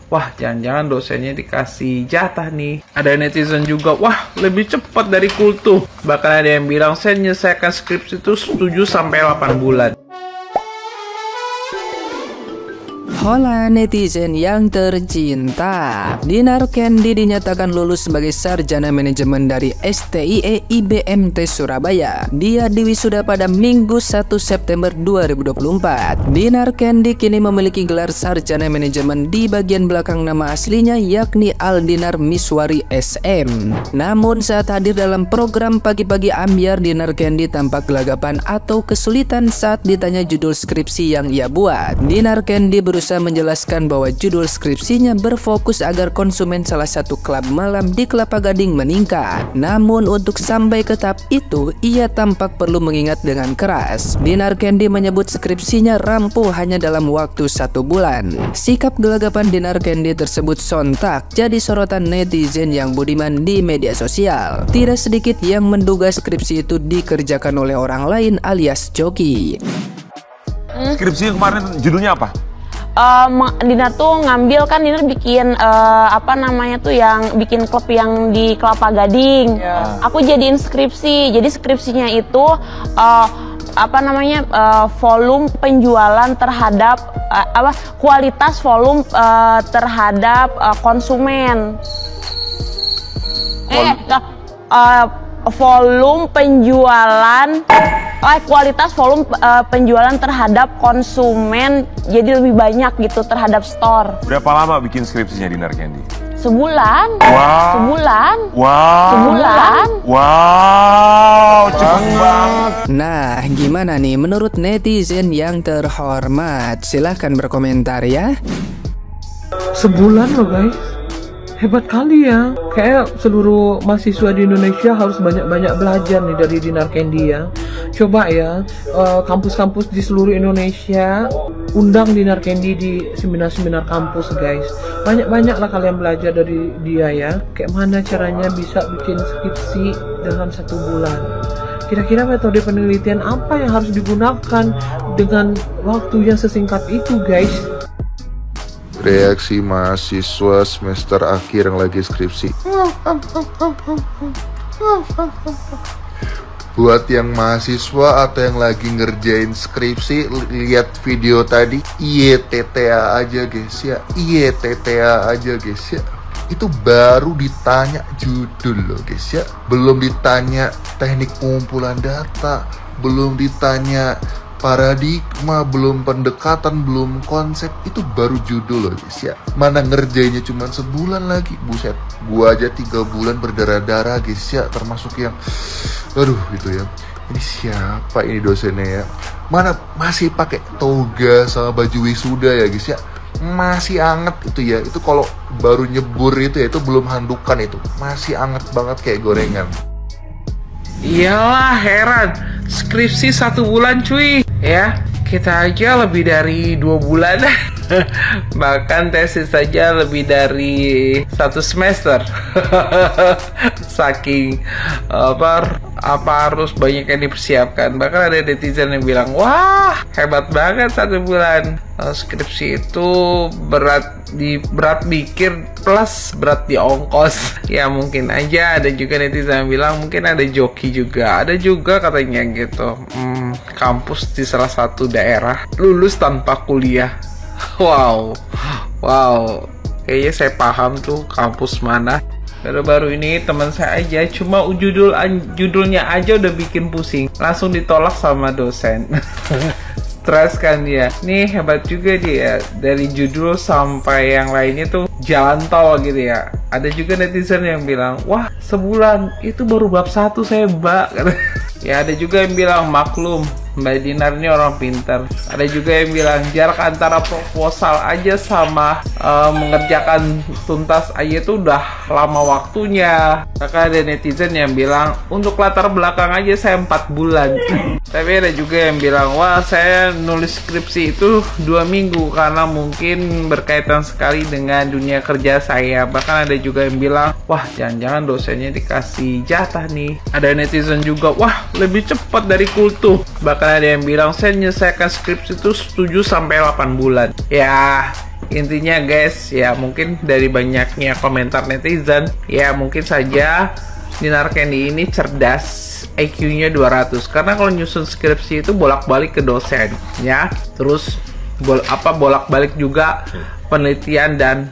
wah jangan-jangan dosennya dikasih jatah nih. Ada netizen juga, wah lebih cepat dari kultuh. Bahkan ada yang bilang saya menyelesaikan skripsi itu 7-8 bulan. Hola netizen yang tercinta, Dinar Candy dinyatakan lulus sebagai sarjana manajemen dari STIE IBMT Surabaya. Dia diwisuda pada Minggu 1 September 2024. Dinar Candy kini memiliki gelar sarjana manajemen di bagian belakang nama aslinya yakni Aldinar Miswari SM. Namun saat hadir dalam program Pagi-Pagi Ambyar, Dinar Candy tampak gelagapan atau kesulitan saat ditanya judul skripsi yang ia buat. Dinar Candy berusaha menjelaskan bahwa judul skripsinya berfokus agar konsumen salah satu klub malam di Kelapa Gading meningkat. Namun untuk sampai ke tahap itu, ia tampak perlu mengingat dengan keras. Dinar Candy menyebut skripsinya rampung hanya dalam waktu 1 bulan. Sikap gelagapan Dinar Candy tersebut sontak jadi sorotan netizen yang budiman di media sosial. Tidak sedikit yang menduga skripsi itu dikerjakan oleh orang lain alias joki. Skripsi kemarin judulnya apa? Dinar tuh ngambil kan, Dinar bikin apa namanya tuh yang bikin klub yang di Kelapa Gading. Aku jadiin skripsi. Jadi skripsinya itu apa namanya volume penjualan terhadap kualitas volume terhadap konsumen. Volume penjualan kualitas volume penjualan terhadap konsumen jadi lebih banyak gitu terhadap store. Berapa lama bikin skripsinya Dinar Candy? Sebulan. Wow. Sebulan. Wow. Sebulan. Wow, cepet banget. Nah, gimana nih menurut netizen yang terhormat? Silahkan berkomentar ya. Sebulan loh guys, hebat kali ya. Kayak seluruh mahasiswa di Indonesia harus banyak-banyak belajar nih dari Dinar Candy ya. Coba ya, kampus-kampus di seluruh Indonesia undang Dinar Candy di seminar-seminar kampus guys. Banyak-banyak lah kalian belajar dari dia ya. Kayak mana caranya bisa bikin skripsi dalam 1 bulan. Kira-kira metode penelitian apa yang harus digunakan dengan waktu yang sesingkat itu guys? Reaksi mahasiswa semester akhir yang lagi skripsi. Buat yang mahasiswa atau yang lagi ngerjain skripsi, lihat video tadi, IETTA aja guys ya, IETTA aja guys ya. Itu baru ditanya judul loh guys ya, belum ditanya teknik pengumpulan data, belum ditanya paradigma, belum pendekatan, belum konsep, itu baru judul loh guys ya. Mana ngerjainnya cuma sebulan lagi, buset. Gua aja 3 bulan berdarah-darah guys ya, termasuk yang aduh gitu ya. Ini siapa ini dosennya ya? Mana masih pakai toga sama baju wisuda ya guys ya. Masih anget itu ya. Itu kalau baru nyebur itu ya, itu belum handukan itu. Masih anget banget kayak gorengan. Iyalah heran, skripsi 1 bulan cuy. Ya, kita aja lebih dari 2 bulan. Bahkan tesis saja lebih dari 1 semester. Saking apa harus banyak yang dipersiapkan. Bahkan ada netizen yang bilang, wah hebat banget 1 bulan. Skripsi itu berat mikir plus berat di ongkos. Ya mungkin aja. Ada juga netizen yang bilang mungkin ada joki juga. Ada juga katanya gitu, kampus di salah satu daerah lulus tanpa kuliah. Wow, kayaknya saya paham tuh kampus mana. Baru-baru ini teman saya aja cuma judulnya aja udah bikin pusing, langsung ditolak sama dosen. Stres kan dia. Nih hebat juga dia, dari judul sampai yang lainnya tuh jalan tol gitu ya. Ada juga netizen yang bilang, wah sebulan itu baru bab 1 saya mbak. Ya ada juga yang bilang maklum, Mbak Dinar ini orang pintar. Ada juga yang bilang jarak antara proposal aja sama mengerjakan tuntas aja itu udah lama waktunya. Maka ada netizen yang bilang untuk latar belakang aja saya 4 bulan. Tapi ada juga yang bilang, wah saya nulis skripsi itu 2 minggu karena mungkin berkaitan sekali dengan dunia kerja saya. Bahkan ada juga yang bilang, wah jangan-jangan dosennya dikasih jatah nih. Ada netizen juga, wah lebih cepat dari kultuh. Bahkan ada yang bilang saya menyelesaikan skripsi itu 7-8 bulan. Ya intinya guys ya, mungkin dari banyaknya komentar netizen ya, mungkin saja Dinar Candy ini cerdas, IQ-nya 200, karena kalau nyusun skripsi itu bolak-balik ke dosen ya, terus bolak-balik juga penelitian dan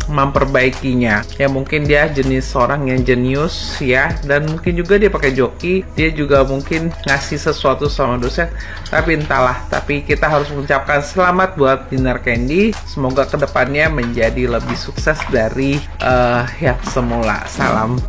memperbaikinya ya. Mungkin dia jenis orang yang jenius ya, dan mungkin juga dia pakai joki, dia juga mungkin ngasih sesuatu sama dosen, tapi entahlah. Tapi kita harus mengucapkan selamat buat Dinar Candy, semoga kedepannya menjadi lebih sukses dari yang semula. Salam.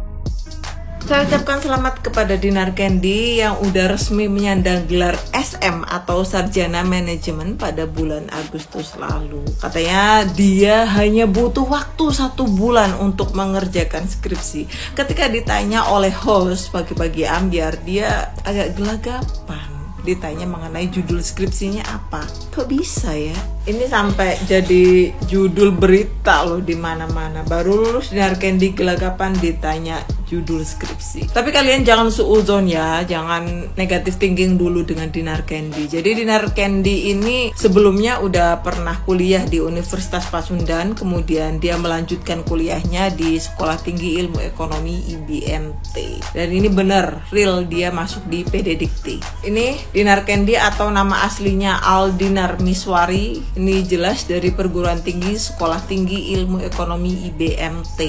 Saya ucapkan selamat kepada Dinar Candy yang udah resmi menyandang gelar SM atau Sarjana Manajemen pada bulan Agustus lalu. Katanya dia hanya butuh waktu 1 bulan untuk mengerjakan skripsi. Ketika ditanya oleh host pagi-pagi ambiar, dia agak gelagapan. Ditanya mengenai judul skripsinya apa. Kok bisa ya? Ini sampai jadi judul berita loh di mana-mana. Baru lulus Dinar Candy gelagapan ditanya judul skripsi. Tapi kalian jangan suudzon ya, jangan negatif thinking dulu dengan Dinar Candy. Jadi Dinar Candy ini sebelumnya udah pernah kuliah di Universitas Pasundan, kemudian dia melanjutkan kuliahnya di Sekolah Tinggi Ilmu Ekonomi IBMT. Dan ini bener, real dia masuk di PD Dikti. Ini Dinar Candy atau nama aslinya Aldinar Miswari. Ini jelas dari perguruan tinggi Sekolah Tinggi Ilmu Ekonomi IBMT.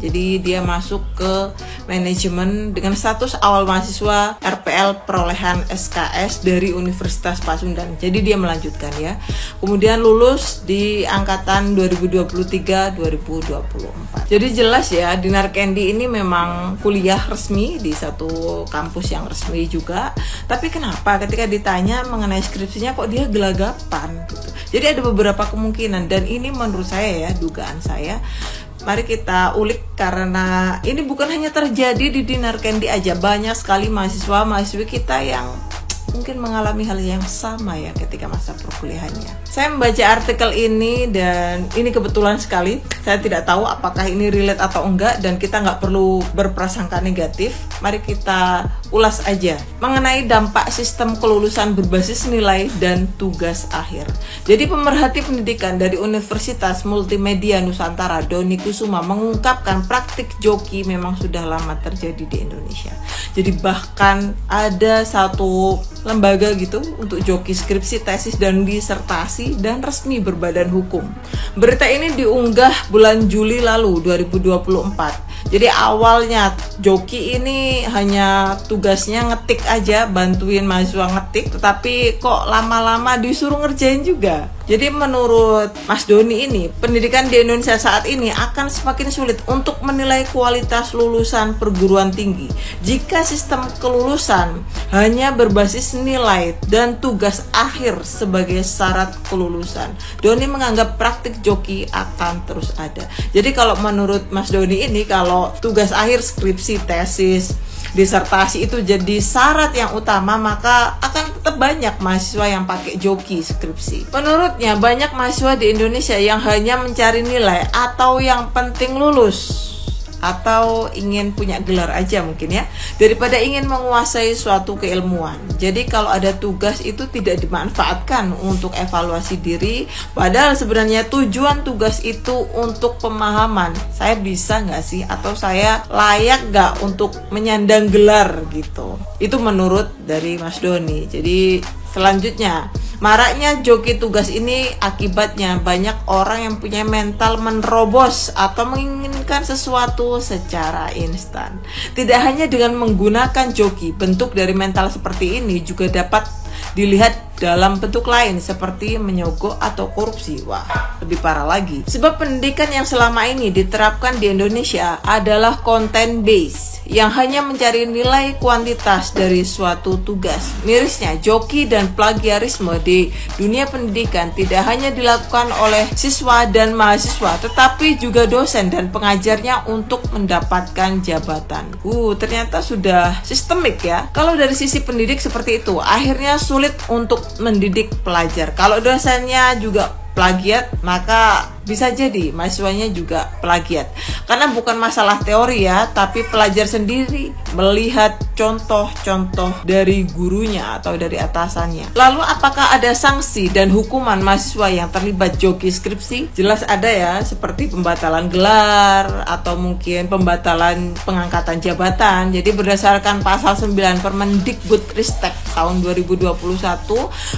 Jadi dia masuk ke manajemen dengan status awal mahasiswa RPL perolehan SKS dari Universitas Pasundan. Jadi dia melanjutkan ya. Kemudian lulus di angkatan 2023-2024. Jadi jelas ya, Dinar Candy ini memang kuliah resmi di satu kampus yang resmi juga. Tapi kenapa ketika ditanya mengenai skripsinya kok dia gelagapan gitu. Jadi ada beberapa kemungkinan, dan ini menurut saya ya, dugaan saya. Mari kita ulik, karena ini bukan hanya terjadi di Dinar Candy aja. Banyak sekali mahasiswa-mahasiswi kita yang mungkin mengalami hal yang sama ya ketika masa perkuliahannya. Saya membaca artikel ini dan ini kebetulan sekali. Saya tidak tahu apakah ini relate atau enggak, dan kita nggak perlu berprasangka negatif. Mari kita ulas aja mengenai dampak sistem kelulusan berbasis nilai dan tugas akhir. Jadi pemerhati pendidikan dari Universitas Multimedia Nusantara, Doni Kusuma, mengungkapkan praktik joki memang sudah lama terjadi di Indonesia. Jadi bahkan ada satu lembaga gitu untuk joki skripsi, tesis, dan disertasi, dan resmi berbadan hukum. Berita ini diunggah bulan Juli lalu 2024. Jadi awalnya joki ini hanya tugasnya ngetik aja, bantuin mahasiswa ngetik, tetapi kok lama-lama disuruh ngerjain juga. Jadi menurut Mas Doni ini, pendidikan di Indonesia saat ini akan semakin sulit untuk menilai kualitas lulusan perguruan tinggi jika sistem kelulusan hanya berbasis nilai dan tugas akhir sebagai syarat kelulusan. Doni menganggap praktik joki akan terus ada. Jadi kalau menurut Mas Doni ini, kalau tugas akhir skripsi, tesis, disertasi itu jadi syarat yang utama, maka akan tetap banyak mahasiswa yang pakai joki skripsi. Menurutnya banyak mahasiswa di Indonesia yang hanya mencari nilai atau yang penting lulus, atau ingin punya gelar aja mungkin ya, daripada ingin menguasai suatu keilmuan. Jadi kalau ada tugas itu tidak dimanfaatkan untuk evaluasi diri, padahal sebenarnya tujuan tugas itu untuk pemahaman. Saya bisa nggak sih, atau saya layak nggak untuk menyandang gelar gitu. Itu menurut dari Mas Doni. Jadi selanjutnya, maraknya joki tugas ini akibatnya banyak orang yang punya mental menerobos atau menginginkan sesuatu secara instan. Tidak hanya dengan menggunakan joki, bentuk dari mental seperti ini juga dapat dilihat dalam bentuk lain seperti menyogok atau korupsi. Wah, lebih parah lagi. Sebab pendidikan yang selama ini diterapkan di Indonesia adalah content based yang hanya mencari nilai kuantitas dari suatu tugas. Mirisnya, joki dan plagiarisme di dunia pendidikan tidak hanya dilakukan oleh siswa dan mahasiswa, tetapi juga dosen dan pengajarnya untuk mendapatkan jabatan. Ternyata sudah sistemik ya. Kalau dari sisi pendidik seperti itu, akhirnya sulit untuk mendidik pelajar. Kalau dosennya juga plagiat, maka bisa jadi mahasiswanya juga plagiat. Karena bukan masalah teori ya, tapi pelajar sendiri melihat contoh-contoh dari gurunya atau dari atasannya. Lalu apakah ada sanksi dan hukuman mahasiswa yang terlibat joki skripsi? Jelas ada ya, seperti pembatalan gelar atau mungkin pembatalan pengangkatan jabatan. Jadi berdasarkan pasal 9 Permendikbudristek tahun 2021,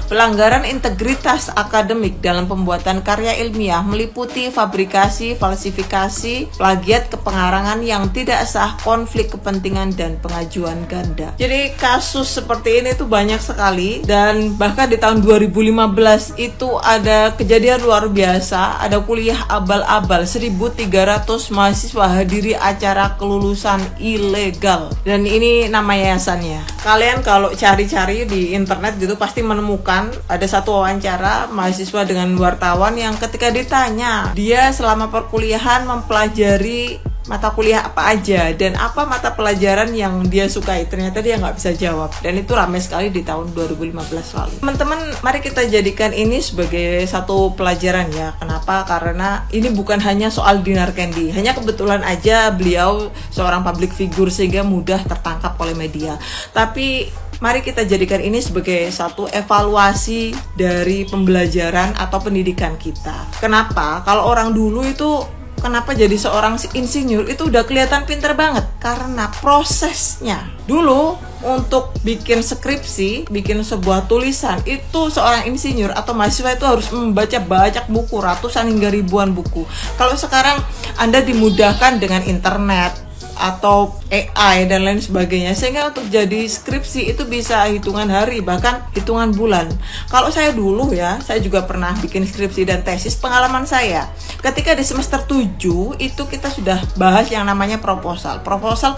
pelanggaran integritas akademik dalam pembuatan karya ilmiah meliputi fabrikasi, falsifikasi, plagiat, kepengarangan yang tidak sah, konflik kepentingan, dan pengajuan ganda. Jadi kasus seperti ini tuh banyak sekali, dan bahkan di tahun 2015 itu ada kejadian luar biasa, ada kuliah abal-abal 1.300 mahasiswa hadiri acara kelulusan ilegal, dan ini nama yayasannya. Kalian kalau cari-cari di internet gitu pasti menemukan ada satu wawancara mahasiswa dengan wartawan yang ketika ditanya dia selama perkuliahan mempelajari mata kuliah apa aja dan apa mata pelajaran yang dia sukai, ternyata dia nggak bisa jawab, dan itu ramai sekali di tahun 2015 lalu. Teman-teman, mari kita jadikan ini sebagai satu pelajaran ya. Kenapa? Karena ini bukan hanya soal Dinar Candy, hanya kebetulan aja beliau seorang public figure sehingga mudah tertangkap oleh media, tapi mari kita jadikan ini sebagai satu evaluasi dari pembelajaran atau pendidikan kita. Kenapa? Kalau orang dulu itu kenapa jadi seorang insinyur itu udah kelihatan pinter banget? Karena prosesnya. Dulu untuk bikin skripsi, bikin sebuah tulisan, itu seorang insinyur atau mahasiswa itu harus membaca banyak buku, ratusan hingga ribuan buku. Kalau sekarang Anda dimudahkan dengan internet atau AI dan lain sebagainya, sehingga untuk jadi skripsi itu bisa hitungan hari, bahkan hitungan bulan. Kalau saya dulu ya, saya juga pernah bikin skripsi dan tesis. Pengalaman saya ketika di semester 7 itu kita sudah bahas yang namanya proposal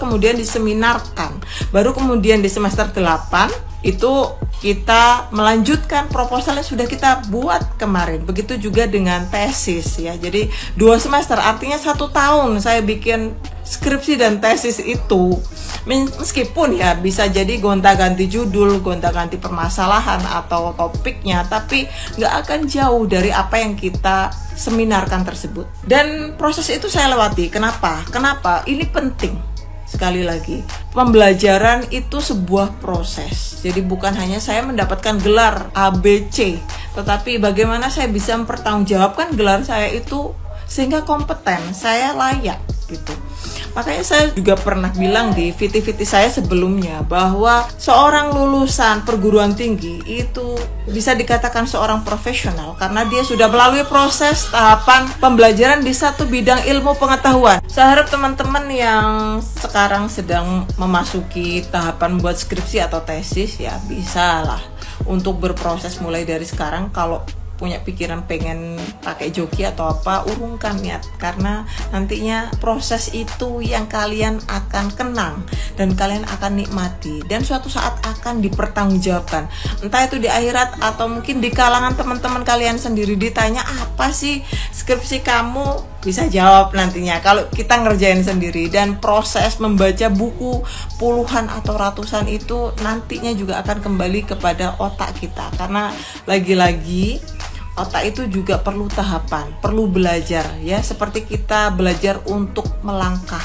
kemudian diseminarkan, baru kemudian di semester 8 itu kita melanjutkan proposal yang sudah kita buat kemarin. Begitu juga dengan tesis ya. Jadi 2 semester, artinya 1 tahun saya bikin skripsi dan tesis itu. Meskipun ya bisa jadi gonta-ganti judul, gonta-ganti permasalahan atau topiknya, tapi nggak akan jauh dari apa yang kita seminarkan tersebut. Dan proses itu saya lewati. Kenapa? Ini penting. Sekali lagi, pembelajaran itu sebuah proses. Jadi bukan hanya saya mendapatkan gelar ABC, tetapi bagaimana saya bisa mempertanggungjawabkan gelar saya itu sehingga kompeten, saya layak gitu. Makanya saya juga pernah bilang di VT-VT saya sebelumnya bahwa seorang lulusan perguruan tinggi itu bisa dikatakan seorang profesional karena dia sudah melalui proses tahapan pembelajaran di satu bidang ilmu pengetahuan. Saya harap teman-teman yang sekarang sedang memasuki tahapan buat skripsi atau tesis ya bisa lah untuk berproses mulai dari sekarang. Kalau punya pikiran pengen pakai joki atau apa, urungkan niat, karena nantinya proses itu yang kalian akan kenang dan kalian akan nikmati dan suatu saat akan dipertanggungjawabkan, entah itu di akhirat atau mungkin di kalangan teman-teman kalian sendiri. Ditanya apa sih skripsi kamu, bisa jawab nantinya kalau kita ngerjain sendiri. Dan proses membaca buku puluhan atau ratusan itu nantinya juga akan kembali kepada otak kita, karena lagi-lagi otak itu juga perlu tahapan, perlu belajar ya, seperti kita belajar untuk melangkah,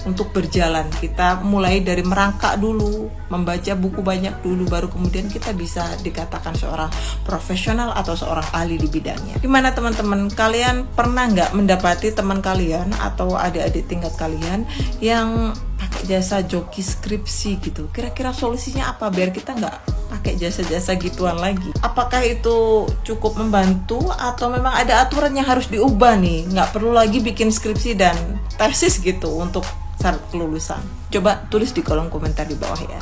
untuk berjalan. Kita mulai dari merangkak dulu, membaca buku banyak dulu, baru kemudian kita bisa dikatakan seorang profesional atau seorang ahli di bidangnya. Gimana teman-teman, kalian pernah nggak mendapati teman kalian atau adik-adik tingkat kalian yang pakai jasa joki skripsi gitu? Kira-kira solusinya apa biar kita nggak pakai jasa-jasa gituan lagi? Apakah itu cukup membantu atau memang ada aturan yang harus diubah nih? Nggak perlu lagi bikin skripsi dan tesis gitu untuk syarat kelulusan? Coba tulis di kolom komentar di bawah ya.